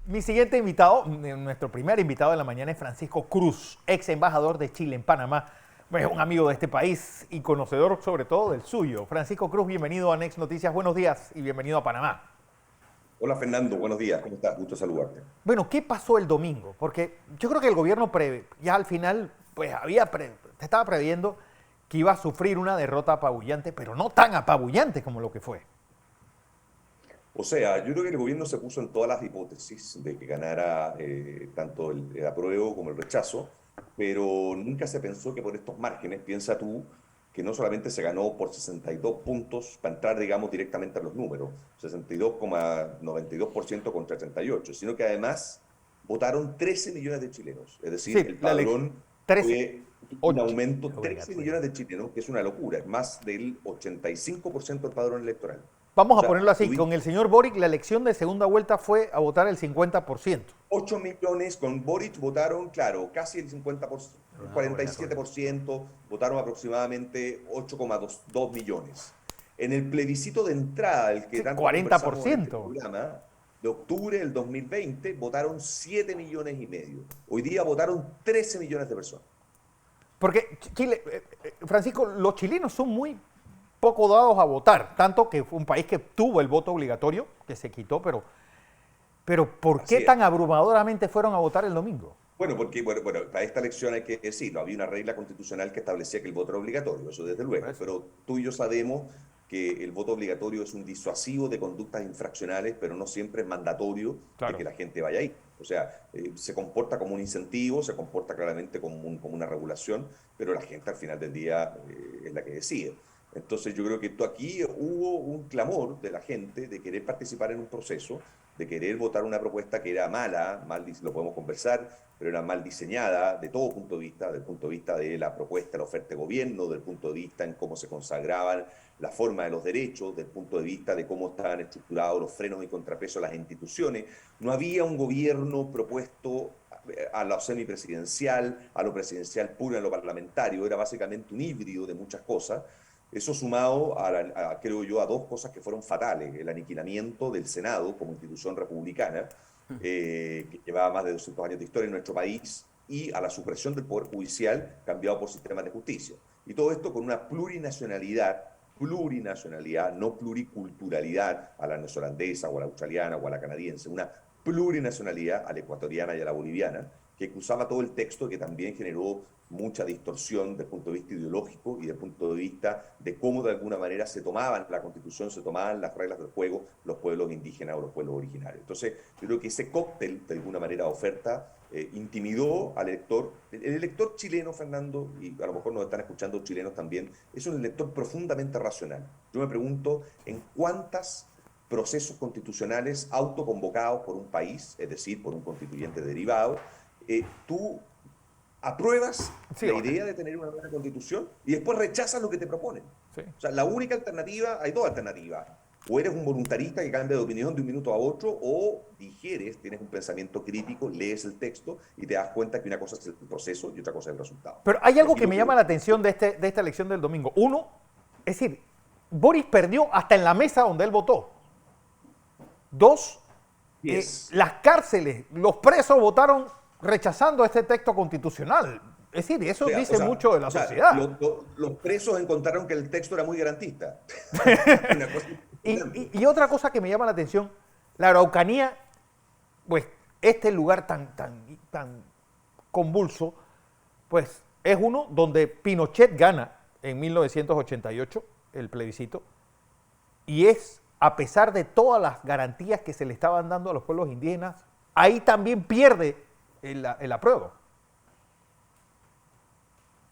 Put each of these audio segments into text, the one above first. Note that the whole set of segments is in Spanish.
Mi siguiente invitado, nuestro primer invitado de la mañana es Francisco Cruz, ex embajador de Chile en Panamá. Es un amigo de este país y conocedor sobre todo del suyo. Francisco Cruz, bienvenido a Next Noticias. Buenos días y bienvenido a Panamá. Hola Fernando, buenos días, ¿cómo estás? Gusto saludarte. Bueno, ¿qué pasó el domingo? Porque yo creo que el gobierno ya al final pues estaba previendo que iba a sufrir una derrota apabullante, pero no tan apabullante como lo que fue. O sea, yo creo que el gobierno se puso en todas las hipótesis de que ganara tanto el apruebo como el rechazo, pero nunca se pensó que por estos márgenes, piensa tú, que no solamente se ganó por 62 puntos para entrar, digamos, directamente a los números, 62,92% contra 38, sino que además votaron 13 millones de chilenos. Es decir, Sí, el la elección. padrón 13, fue un 8, aumento, 13 obligatorio. millones de chilenos, que es una locura, es más del 85% del padrón electoral. O Vamos a ponerlo sea, así, con el señor Boric la elección de segunda vuelta fue a votar el 50%. 8 millones con Boric votaron, claro, casi el 50%, el Ah, obligatorio. 47%, votaron aproximadamente 8,2 millones. En el plebiscito de entrada, el que Sí, tanto conversamos en este 40%. programa, de octubre del 2020, votaron 7 millones y medio. Hoy día votaron 13 millones de personas. Porque Chile, Francisco, los chilenos son muy poco dados a votar, tanto que fue un país que tuvo el voto obligatorio, que se quitó, pero ¿por qué Así es. tan abrumadoramente fueron a votar el domingo? Bueno, porque bueno, para esta elección hay que decirlo, había una regla constitucional que establecía que el voto era obligatorio, eso desde Por luego, eso. pero tú y yo sabemos que el voto obligatorio es un disuasivo de conductas infraccionales, pero no siempre es mandatorio de que Claro. la gente vaya ahí. O sea, se comporta como un incentivo, se comporta claramente como una regulación, pero la gente al final del día es la que decide. Entonces yo creo que aquí hubo un clamor de la gente de querer participar en un proceso, de querer votar una propuesta que era mala, mal, lo podemos conversar, pero era mal diseñada de todo punto de vista, del punto de vista de la propuesta, la oferta de gobierno, del punto de vista en cómo se consagraban la forma de los derechos, del punto de vista de cómo estaban estructurados los frenos y contrapesos de las instituciones. No había un gobierno propuesto a lo semipresidencial, a lo presidencial puro, a lo parlamentario, era básicamente un híbrido de muchas cosas. Eso sumado, creo yo, a dos cosas que fueron fatales: el aniquilamiento del Senado como institución republicana, que llevaba más de 200 años de historia en nuestro país, y a la supresión del Poder Judicial cambiado por sistemas de justicia. Y todo esto con una plurinacionalidad, no pluriculturalidad a la neozelandesa o a la australiana o a la canadiense, una plurinacionalidad a la ecuatoriana y a la boliviana, que cruzaba todo el texto, que también generó mucha distorsión desde el punto de vista ideológico y desde el punto de vista de cómo de alguna manera se tomaban la constitución, se tomaban las reglas del juego los pueblos indígenas o los pueblos originarios. Entonces, yo creo que ese cóctel, de alguna manera, oferta, intimidó al elector. El elector chileno, Fernando, y a lo mejor nos están escuchando chilenos también, es un elector profundamente racional. Yo me pregunto en cuántos procesos constitucionales autoconvocados por un país, es decir, por un constituyente derivado, tú apruebas Sí, la idea de tener una nueva constitución y después rechazas lo que te proponen. sí. O sea, la única alternativa, hay dos alternativas. O eres un voluntarista que cambia de opinión de un minuto a otro, o digieres, tienes un pensamiento crítico, lees el texto y te das cuenta que una cosa es el proceso y otra cosa es el resultado. Pero hay Y algo aquí que lo me que llama la atención de esta elección del domingo. Uno, es decir, Boris perdió hasta en la mesa donde él votó. Dos, es, las cárceles, los presos votaron rechazando este texto constitucional. Es decir, eso dice mucho de la sociedad. los presos encontraron que el texto era muy garantista. Una cosa impresionante. Y otra cosa que me llama la atención, la Araucanía, pues este lugar tan convulso, pues es uno donde Pinochet gana en 1988 el plebiscito y es, a pesar de todas las garantías que se le estaban dando a los pueblos indígenas, ahí también pierde el apruebo.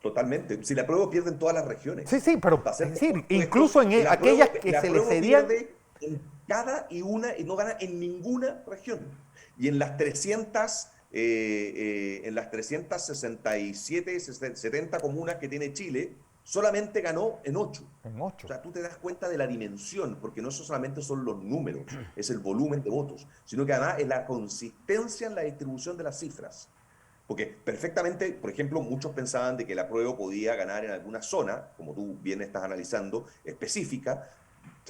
Totalmente. Si la prueba pierde en todas las regiones. Sí, sí, pero Para es ser decir, honesto, incluso en aquellas que el se le apruebo cedían, pierde en cada y una y no gana en ninguna región. Y en las 300, en las 367, 70 comunas que tiene Chile, solamente ganó en 8. en O 8. sea, tú te das cuenta de la dimensión, porque no solamente son los números, es el volumen de votos, sino que además es la consistencia en la distribución de las cifras. Porque perfectamente, por ejemplo, muchos pensaban de que la prueba podía ganar en alguna zona, como tú bien estás analizando, específica,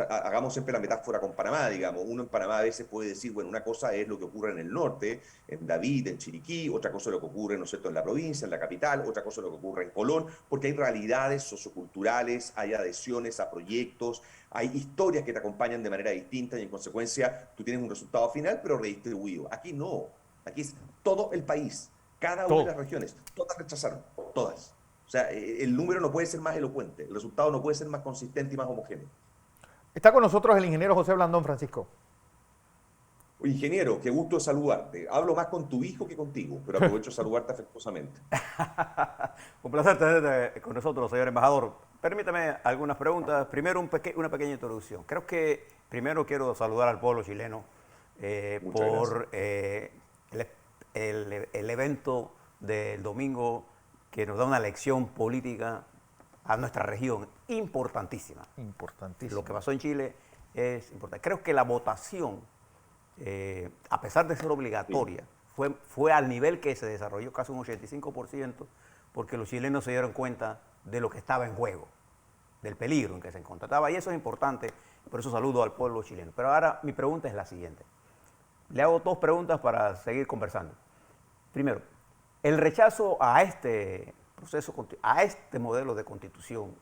hagamos siempre la metáfora con Panamá, digamos. Uno en Panamá a veces puede decir, bueno, una cosa es lo que ocurre en el norte, en David, en Chiriquí, otra cosa es lo que ocurre, ¿no es cierto?, en la provincia, en la capital, otra cosa es lo que ocurre en Colón, porque hay realidades socioculturales, hay adhesiones a proyectos, hay historias que te acompañan de manera distinta y en consecuencia tú tienes un resultado final, pero redistribuido. Aquí no, aquí es todo el país, cada una de las Todo. regiones, todas rechazaron, todas. O sea, el número no puede ser más elocuente, el resultado no puede ser más consistente y más homogéneo. Está con nosotros el ingeniero José Blandón Francisco. Ingeniero, qué gusto saludarte. Hablo más con tu hijo que contigo, pero aprovecho de saludarte afectuosamente. Un placer tenerte con nosotros, señor embajador. Permítame algunas preguntas. Primero, una pequeña introducción. Creo que primero quiero saludar al pueblo chileno Muchas gracias. por el evento del domingo que nos da una lección política a nuestra región importantísima. Importantísimo. Lo que pasó en Chile es importante. Creo que la votación, a pesar de ser obligatoria, fue al nivel que se desarrolló, casi un 85%, porque los chilenos se dieron cuenta de lo que estaba en juego, del peligro en que se encontraba. Y eso es importante, por eso saludo al pueblo chileno. Pero ahora mi pregunta es la siguiente. Le hago dos preguntas para seguir conversando. Primero, el rechazo a este proceso, a este modelo de constitución,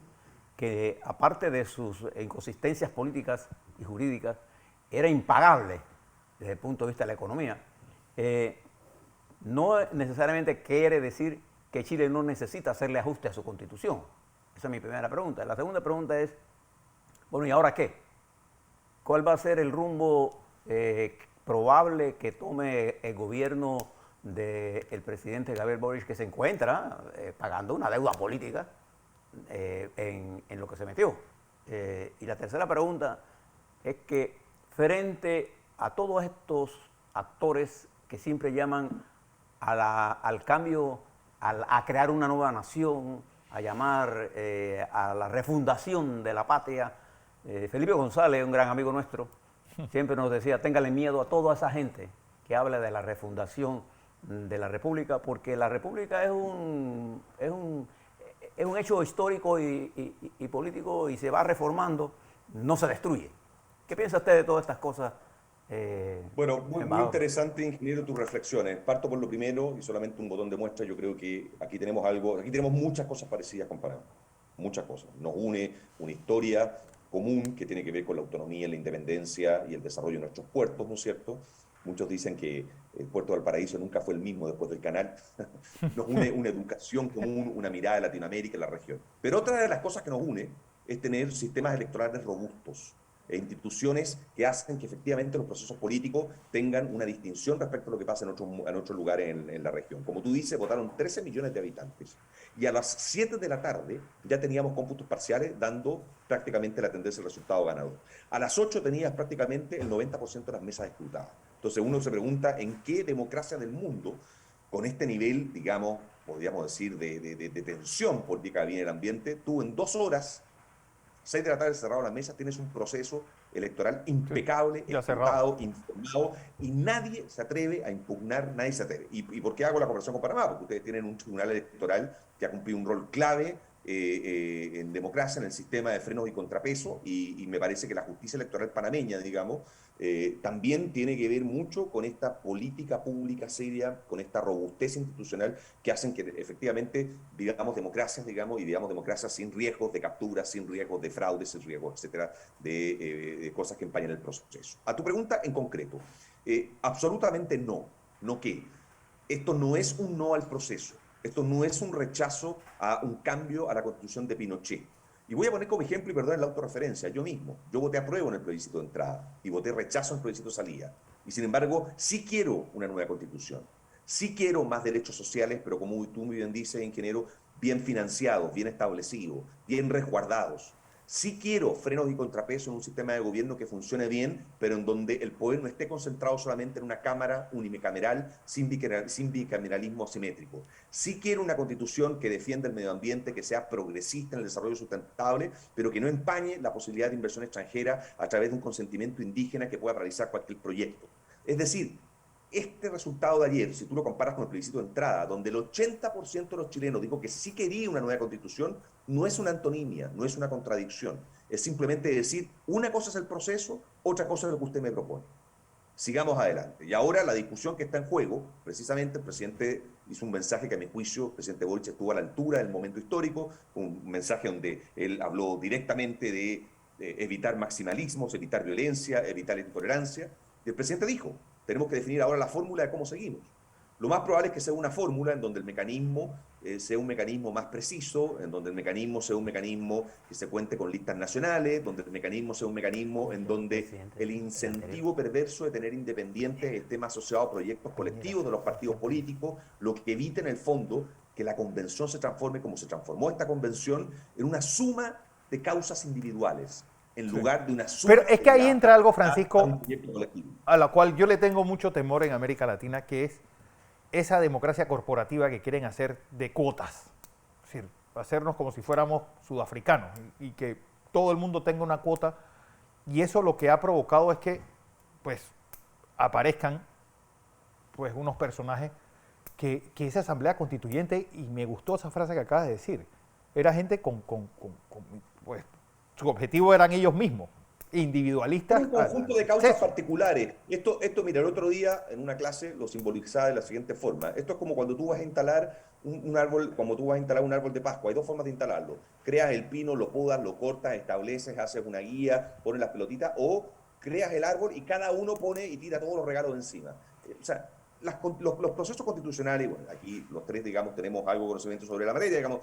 que aparte de sus inconsistencias políticas y jurídicas, era impagable desde el punto de vista de la economía, no necesariamente quiere decir que Chile no necesita hacerle ajuste a su constitución. Esa es mi primera pregunta. La segunda pregunta es, bueno, ¿y ahora qué? ¿Cuál va a ser el rumbo probable que tome el gobierno del presidente Gabriel Boric, que se encuentra pagando una deuda política en lo que se metió? Y la tercera pregunta es que frente a todos estos actores que siempre llaman al cambio, a crear una nueva nación, a llamar a la refundación de la patria, Felipe González, un gran amigo nuestro, siempre nos decía, téngale miedo a toda esa gente que habla de la refundación de la República, porque la República es un hecho histórico y político y se va reformando, no se destruye. ¿Qué piensa usted de todas estas cosas, Bueno, muy embajador? interesante, ingeniero, tus reflexiones. Parto por lo primero y solamente un botón de muestra. Yo creo que aquí tenemos algo, aquí tenemos muchas cosas parecidas con Panamá. Muchas cosas. Nos une una historia común que tiene que ver con la autonomía, la independencia y el desarrollo de nuestros puertos, ¿no es cierto? Muchos dicen que el puerto de Valparaíso nunca fue el mismo después del canal. Nos une una educación común, una mirada de Latinoamérica en la región. Pero otra de las cosas que nos une es tener sistemas electorales robustos e instituciones que hacen que efectivamente los procesos políticos tengan una distinción respecto a lo que pasa en otros lugares en la región. Como tú dices, votaron 13 millones de habitantes y a las 7 de la tarde ya teníamos cómputos parciales dando prácticamente la tendencia del resultado ganador. A las 8 tenías prácticamente el 90% de las mesas escrutadas. Entonces uno se pregunta en qué democracia del mundo, con este nivel, digamos, podríamos decir, de tensión política que había en el ambiente, tú en 2 horas 6 de la tarde cerrado la mesa, tienes un proceso electoral Sí, impecable, ya cerrado. escrutado, informado, y nadie se atreve a impugnar, nadie se atreve. ¿Y por qué hago la conversación con Panamá? Porque ustedes tienen un tribunal electoral que ha cumplido un rol clave en democracia, en el sistema de frenos y contrapesos, y me parece que la justicia electoral panameña, digamos, también tiene que ver mucho con esta política pública seria, con esta robustez institucional que hacen que efectivamente vivamos democracias, digamos, y vivamos democracias sin riesgos de captura, sin riesgos de fraude, sin riesgos, etcétera, de cosas que empañan el proceso. A tu pregunta en concreto, absolutamente no. ¿No qué? Esto no es un no al proceso. Esto no es un rechazo a un cambio a la constitución de Pinochet. Y voy a poner como ejemplo, y perdón la autorreferencia, yo mismo. Yo voté apruebo en el plebiscito de entrada y voté rechazo en el plebiscito de salida. Y sin embargo, sí quiero una nueva constitución. Sí quiero más derechos sociales, pero como tú muy bien dices, ingeniero, bien financiados, bien establecidos, bien resguardados. Sí quiero frenos y contrapesos en un sistema de gobierno que funcione bien, pero en donde el poder no esté concentrado solamente en una cámara unicameral sin bicameralismo asimétrico. Sí quiero una constitución que defienda el medio ambiente, que sea progresista en el desarrollo sustentable, pero que no empañe la posibilidad de inversión extranjera a través de un consentimiento indígena que pueda realizar cualquier proyecto. Es decir, este resultado de ayer, si tú lo comparas con el plebiscito de entrada, donde el 80% de los chilenos dijo que sí quería una nueva constitución, no es una antonimia, no es una contradicción. Es simplemente decir, una cosa es el proceso, otra cosa es lo que usted me propone. Sigamos adelante. Y ahora la discusión que está en juego, precisamente el presidente hizo un mensaje que a mi juicio el presidente Boric estuvo a la altura del momento histórico, un mensaje donde él habló directamente de evitar maximalismos, evitar violencia, evitar intolerancia. Y el presidente dijo, tenemos que definir ahora la fórmula de cómo seguimos. Lo más probable es que sea una fórmula en donde el mecanismo sea un mecanismo más preciso, en donde el mecanismo sea un mecanismo que se cuente con listas nacionales, donde el mecanismo sea un mecanismo en donde el incentivo perverso de tener independientes esté más asociado a proyectos colectivos de los partidos políticos, lo que evite en el fondo que la convención se transforme como se transformó esta convención en una suma de causas individuales, en lugar de una suma. Pero es que ahí entra algo, Francisco, a un proyecto colectivo. a la cual yo le tengo mucho temor en América Latina, que es esa democracia corporativa que quieren hacer de cuotas. Es decir, hacernos como si fuéramos sudafricanos y que todo el mundo tenga una cuota. Y eso lo que ha provocado es que pues aparezcan pues unos personajes que esa asamblea constituyente, y me gustó esa frase que acabas de decir, era gente pues su objetivo eran ellos mismos, individualistas. Un conjunto de causas particulares. Esto, mira, el otro día en una clase lo simbolizaba de la siguiente forma. Esto es como cuando tú vas a instalar un árbol, como tú vas a instalar un árbol de Pascua. Hay dos formas de instalarlo. Creas el pino, lo podas, lo cortas, estableces, haces una guía, pones las pelotitas, o creas el árbol y cada uno pone y tira todos los regalos encima. O sea, los procesos constitucionales, bueno, aquí los tres, digamos, tenemos algo de conocimiento sobre la materia, digamos,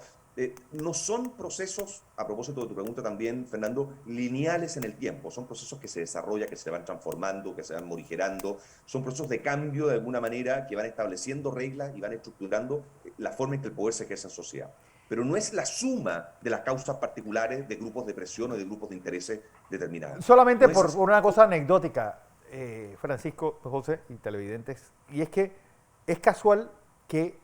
no son procesos, a propósito de tu pregunta también, Fernando, lineales en el tiempo. Son procesos que se desarrollan, que se van transformando, que se van morigerando. Son procesos de cambio, de alguna manera, que van estableciendo reglas y van estructurando la forma en que el poder se ejerce en sociedad. Pero no es la suma de las causas particulares de grupos de presión o de grupos de intereses determinados. Solamente no por una cosa anecdótica, Francisco, José y televidentes, y es que es casual que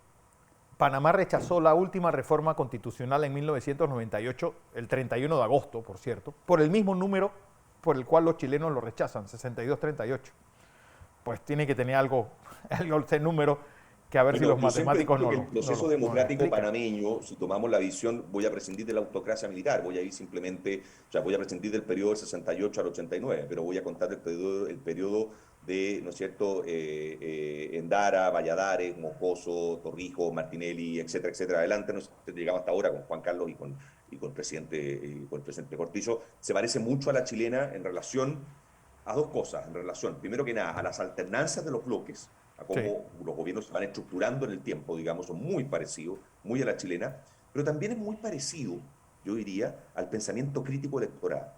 Panamá rechazó la última reforma constitucional en 1998, el 31 de agosto, por cierto, por el mismo número por el cual los chilenos lo rechazan, 62-38. Pues tiene que tener algo ese número, que a ver si los matemáticos no lo el proceso democrático panameño, si tomamos la visión, voy a prescindir de la autocracia militar, voy a ir simplemente, o sea, voy a prescindir del periodo del 68 al 89, pero voy a contar el periodo de, ¿no es cierto?, Endara, Valladares, Moscoso, Torrijos, Martinelli, etcétera, etcétera, adelante, nos llegamos hasta ahora con Juan Carlos y con el presidente Cortizo. Se parece mucho a la chilena en relación a dos cosas, primero que nada, a las alternancias de los bloques, a cómo los gobiernos se van estructurando en el tiempo, digamos, son muy parecidos, muy a la chilena, pero también es muy parecido, yo diría, al pensamiento crítico electoral.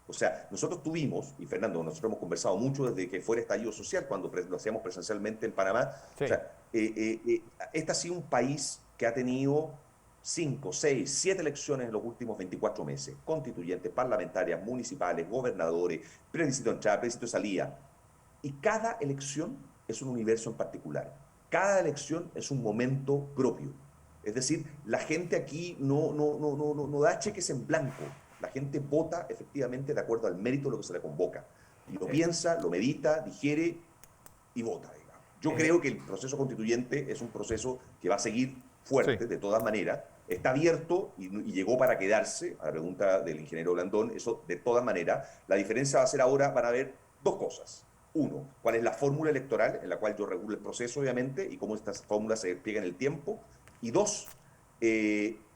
O sea, nosotros tuvimos, y Fernando, nosotros hemos conversado mucho desde que fue el estallido social, cuando lo hacíamos presencialmente en Panamá. O sea, este ha sido un país que ha tenido 5, 6, 7 elecciones en los últimos 24 meses, constituyentes, parlamentarias, municipales, gobernadores, plebiscito de entrada, plebiscito de salida, y cada elección es un universo en particular. Cada elección es un momento propio. Es decir, la gente aquí no da cheques en blanco. La gente vota efectivamente de acuerdo al mérito de lo que se le convoca. Y lo piensa, lo medita, digiere y vota, digamos. Yo creo que el proceso constituyente es un proceso que va a seguir fuerte, de todas maneras. Está abierto y llegó para quedarse, a la pregunta del ingeniero Blandón, eso de todas maneras. La diferencia va a ser ahora, van a haber dos cosas. Uno, cuál es la fórmula electoral en la cual yo regulo el proceso, obviamente, y cómo estas fórmulas se despliegan en el tiempo. Y dos,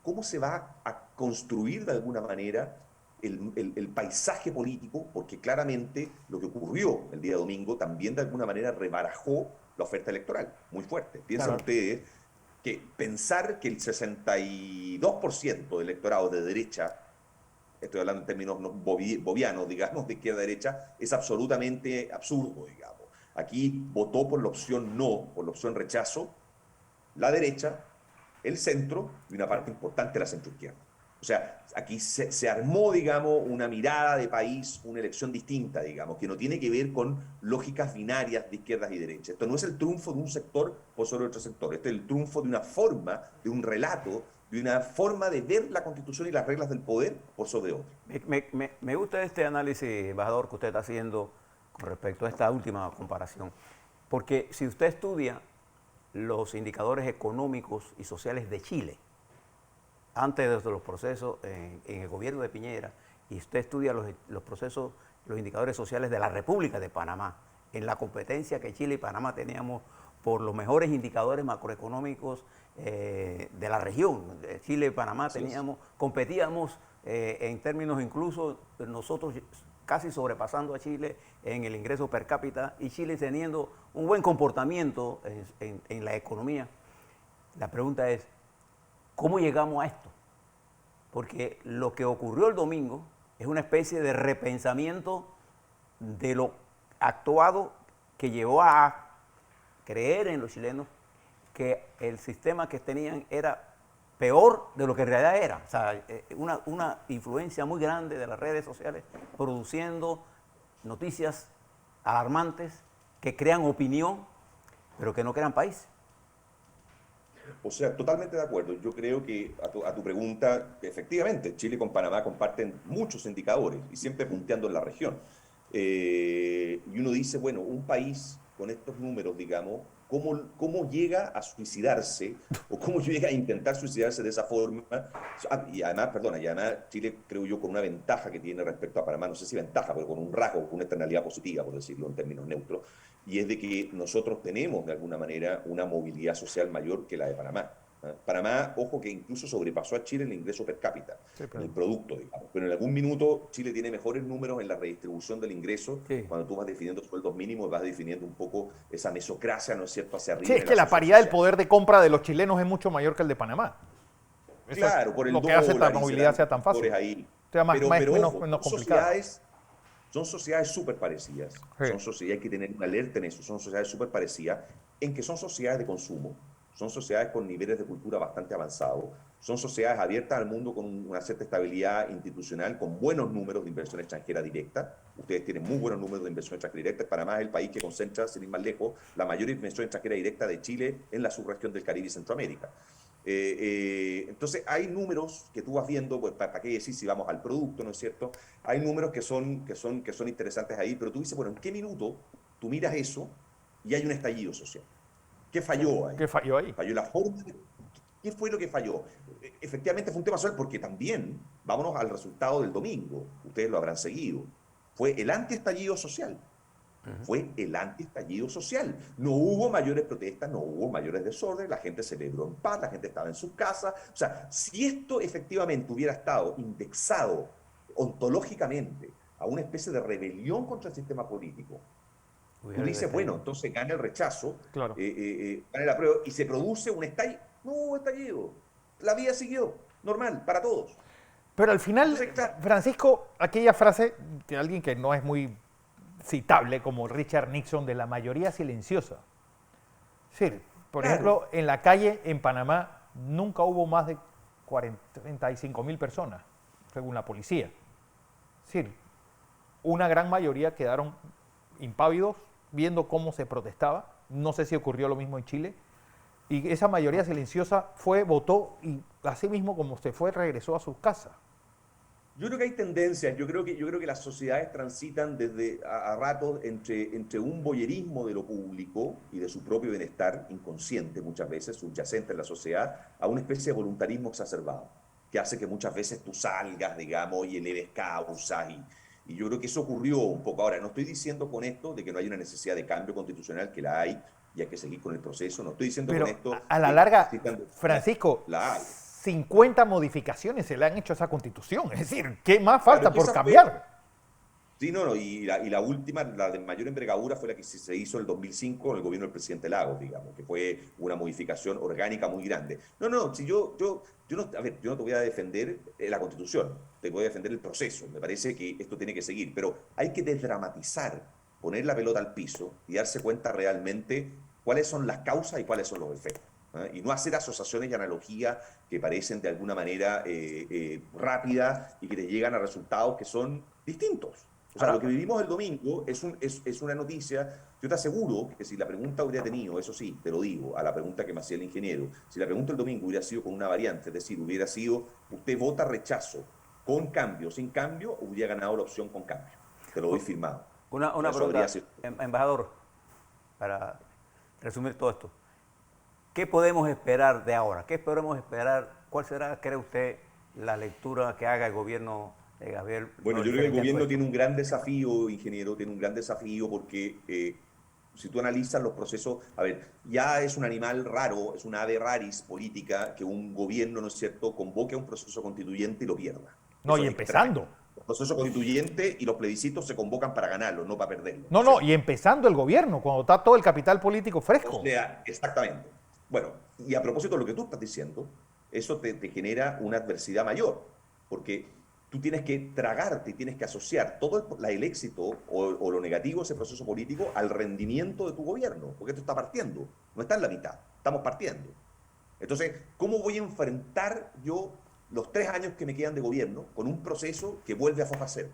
cómo se va a construir de alguna manera el paisaje político, porque claramente lo que ocurrió el día domingo también de alguna manera rebarajó la oferta electoral, muy fuerte. Piensan ustedes que pensar que el 62% del electorado de derecha, estoy hablando en términos bovianos, digamos, de izquierda a derecha, es absolutamente absurdo, digamos. Aquí votó por la opción no, por la opción rechazo, la derecha, el centro y una parte importante de la centroizquierda. O sea, aquí se armó, digamos, una mirada de país, una elección distinta, digamos, que no tiene que ver con lógicas binarias de izquierdas y derechas. Esto no es el triunfo de un sector por sobre otro sector. Este es el triunfo de una forma, de un relato, de una forma de ver la Constitución y las reglas del poder por sobre otro. Me gusta este análisis, embajador, que usted está haciendo con respecto a esta última comparación. Porque si usted estudia los indicadores económicos y sociales de Chile, antes de los procesos en el gobierno de Piñera, y usted estudia los procesos, los indicadores sociales de la República de Panamá, en la competencia que Chile y Panamá teníamos por los mejores indicadores macroeconómicos de la región. Chile y Panamá competíamos en términos incluso nosotros casi sobrepasando a Chile en el ingreso per cápita y Chile teniendo un buen comportamiento en la economía. La pregunta es, ¿cómo llegamos a esto? Porque lo que ocurrió el domingo es una especie de repensamiento de lo actuado que llevó a creer en los chilenos que el sistema que tenían era peor de lo que en realidad era. O sea, una influencia muy grande de las redes sociales produciendo noticias alarmantes que crean opinión, pero que no crean país. O sea, totalmente de acuerdo. Yo creo que a tu pregunta, efectivamente, Chile con Panamá comparten muchos indicadores y siempre punteando en la región. Y uno dice, bueno, un país con estos números, digamos, ¿cómo llega a suicidarse o cómo llega a intentar suicidarse de esa forma? Y además, perdona, y además Chile, creo yo, con una ventaja que tiene respecto a Panamá, no sé si ventaja, pero con un rasgo, con una externalidad positiva, por decirlo en términos neutros, y es de que nosotros tenemos, de alguna manera, una movilidad social mayor que la de Panamá. Panamá, ojo, que incluso sobrepasó a Chile en el ingreso per cápita, sí, en el producto, digamos. Pero en algún minuto Chile tiene mejores números en la redistribución del ingreso, sí, cuando tú vas definiendo sueldos mínimos, vas definiendo un poco esa mesocracia, ¿no es cierto?, hacia arriba. Sí, es que la paridad del poder de compra de los chilenos es mucho mayor que el de Panamá. Eso claro, por el lo que hace que la movilidad sea tan fácil. Ahí. O sea, pero menos complicado. Son sociedades súper parecidas. Sí. Hay que tener una alerta en eso. Son sociedades súper parecidas en que son sociedades de consumo. Son sociedades con niveles de cultura bastante avanzados. Son sociedades abiertas al mundo con una cierta estabilidad institucional, con buenos números de inversión extranjera directa. Ustedes tienen muy buenos números de inversión extranjera directa. Panamá es el país que concentra, sin ir más lejos, la mayor inversión extranjera directa de Chile en la subregión del Caribe y Centroamérica. Entonces hay números que tú vas viendo, pues, ¿para qué decir si vamos al producto, no es cierto? Hay números que son interesantes ahí, pero tú dices, bueno, ¿en qué minuto tú miras eso y hay un estallido social? ¿Qué falló ahí? ¿Qué falló ahí? Falló la forma. ¿Qué fue lo que falló? Efectivamente fue un tema social porque también, vámonos al resultado del domingo, ustedes lo habrán seguido, fue el antiestallido social. Fue el antiestallido social. No hubo mayores protestas, no hubo mayores desórdenes, la gente celebró en paz, la gente estaba en sus casas. O sea, si esto efectivamente hubiera estado indexado ontológicamente a una especie de rebelión contra el sistema político, tú dices, bueno, entonces gana el rechazo, claro, gana el apruebo y se produce un estallido. No hubo estallido. La vida siguió, normal, para todos. Pero al final, entonces, claro, Francisco, aquella frase de alguien que no es muy citable como Richard Nixon de la mayoría silenciosa. Sí, por ejemplo, en la calle en Panamá nunca hubo más de 35.000 personas, según la policía. Sí, una gran mayoría quedaron impávidos viendo cómo se protestaba. No sé si ocurrió lo mismo en Chile. Y esa mayoría silenciosa votó y así mismo como se fue, regresó a sus casas. Yo creo que hay tendencias, yo creo que las sociedades transitan desde a ratos entre un voyerismo de lo público y de su propio bienestar, inconsciente muchas veces, subyacente en la sociedad, a una especie de voluntarismo exacerbado, que hace que muchas veces tú salgas, digamos, y eleves causas, y yo creo que eso ocurrió un poco. Ahora, no estoy diciendo con esto de que no hay una necesidad de cambio constitucional, que la hay, y hay que seguir con el proceso, no estoy diciendo pero con esto... a la larga, Francisco, la hay. 50 modificaciones se le han hecho a esa Constitución. Es decir, ¿qué más falta por cambiar? Sí, no, y la última, la de mayor envergadura, fue la que se hizo en el 2005 en el gobierno del presidente Lagos, digamos, que fue una modificación orgánica muy grande. No, si yo no, a ver, yo no te voy a defender la Constitución, te voy a defender el proceso. Me parece que esto tiene que seguir, pero hay que desdramatizar, poner la pelota al piso y darse cuenta realmente cuáles son las causas y cuáles son los efectos. Y no hacer asociaciones y analogías que parecen de alguna manera rápidas y que te llegan a resultados que son distintos. O sea, lo que vivimos el domingo es una noticia. Yo te aseguro que si la pregunta hubiera tenido, eso sí, te lo digo, a la pregunta que me hacía el ingeniero, si la pregunta el domingo hubiera sido con una variante, es decir, hubiera sido, usted vota rechazo con cambio, sin cambio, hubiera ganado la opción con cambio. Te lo doy firmado. Una pregunta, embajador. para resumir todo esto, ¿qué podemos esperar de ahora? ¿Qué podemos esperar? ¿Cuál será, cree usted, la lectura que haga el gobierno de Gabriel? Bueno, yo creo que el gobierno tiene un gran desafío, ingeniero, tiene un gran desafío porque si tú analizas los procesos, a ver, ya es un animal raro, es una ave raris política que un gobierno, ¿no es cierto?, convoque a un proceso constituyente y lo pierda. No, Eso y es empezando. extraño. Los procesos constituyentes y los plebiscitos se convocan para ganarlos, no para perderlos. No, no, y empezando el gobierno, cuando está todo el capital político fresco. O sea, exactamente. Bueno, y a propósito de lo que tú estás diciendo, eso te genera una adversidad mayor, porque tú tienes que tragarte y tienes que asociar todo el éxito o lo negativo de ese proceso político al rendimiento de tu gobierno, porque esto está partiendo, no está en la mitad, estamos partiendo. Entonces, ¿cómo voy a enfrentar yo los 3 años que me quedan de gobierno con un proceso que vuelve a foja cero?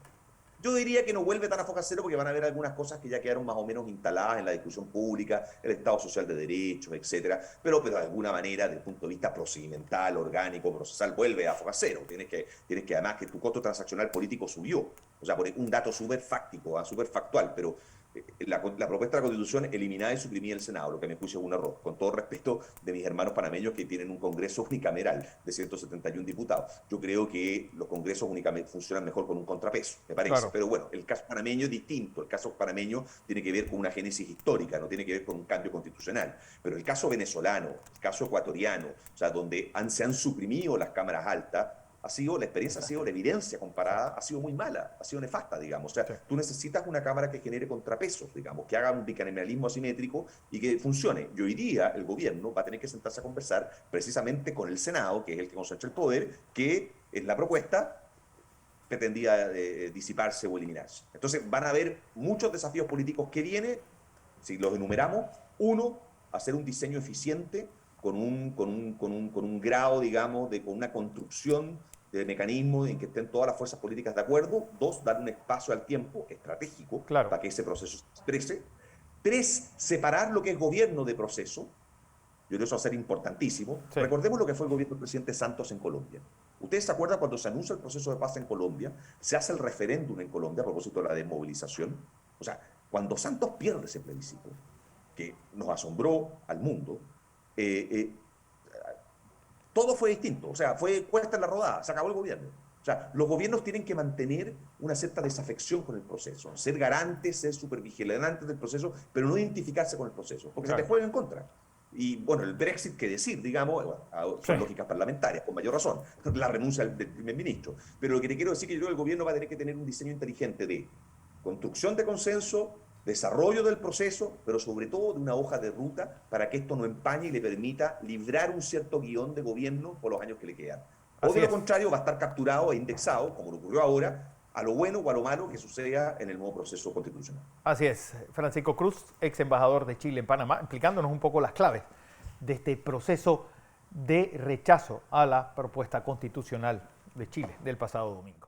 Yo diría que no vuelve tan a foja cero porque van a haber algunas cosas que ya quedaron más o menos instaladas en la discusión pública, el Estado Social de Derechos, etcétera, pero de alguna manera, desde el punto de vista procedimental, orgánico, procesal, vuelve a foja cero. Tienes que además que tu costo transaccional político subió. O sea, por un dato súper fáctico, súper factual, pero la propuesta de la Constitución eliminaba y suprimía el Senado, lo que a mi juicio es un error, con todo respeto de mis hermanos panameños que tienen un Congreso unicameral de 171 diputados. Yo creo que los Congresos únicamente funcionan mejor con un contrapeso, me parece. Claro. Pero bueno, el caso panameño es distinto. El caso panameño tiene que ver con una génesis histórica, no tiene que ver con un cambio constitucional. Pero el caso venezolano, el caso ecuatoriano, o sea, donde se han suprimido las cámaras altas, la experiencia ha sido, la evidencia comparada ha sido muy mala, ha sido nefasta, digamos. O sea, tú necesitas una cámara que genere contrapesos, digamos, que haga un bicameralismo asimétrico y que funcione. Y hoy día el gobierno va a tener que sentarse a conversar precisamente con el Senado, que es el que concentra el poder, que en la propuesta pretendía disiparse o eliminarse. Entonces van a haber muchos desafíos políticos que vienen, si los enumeramos. Uno, hacer un diseño eficiente con un grado, digamos, con una construcción de mecanismos en que estén todas las fuerzas políticas de acuerdo. 2, dar un espacio al tiempo estratégico para que ese proceso se exprese. 3, separar lo que es gobierno de proceso. Yo creo que eso va a ser importantísimo. Sí. Recordemos lo que fue el gobierno del presidente Santos en Colombia. ¿Ustedes se acuerdan cuando se anuncia el proceso de paz en Colombia? Se hace el referéndum en Colombia a propósito de la desmovilización. O sea, cuando Santos pierde ese plebiscito, que nos asombró al mundo, todo fue distinto. O sea, fue cuesta en la rodada, se acabó el gobierno. O sea, los gobiernos tienen que mantener una cierta desafección con el proceso, ser garantes, ser supervigilantes del proceso, pero no identificarse con el proceso, porque se te juega en contra. Y bueno, el Brexit, qué decir, digamos, son lógicas parlamentarias, con mayor razón, la renuncia del primer ministro. Pero lo que te quiero decir es que yo creo que el gobierno va a tener que tener un diseño inteligente de construcción de consenso, desarrollo del proceso, pero sobre todo de una hoja de ruta para que esto no empañe y le permita librar un cierto guión de gobierno por los años que le quedan. O de lo contrario, va a estar capturado e indexado, como lo ocurrió ahora, a lo bueno o a lo malo que suceda en el nuevo proceso constitucional. Así es. Francisco Cruz, ex embajador de Chile en Panamá, explicándonos un poco las claves de este proceso de rechazo a la propuesta constitucional de Chile del pasado domingo.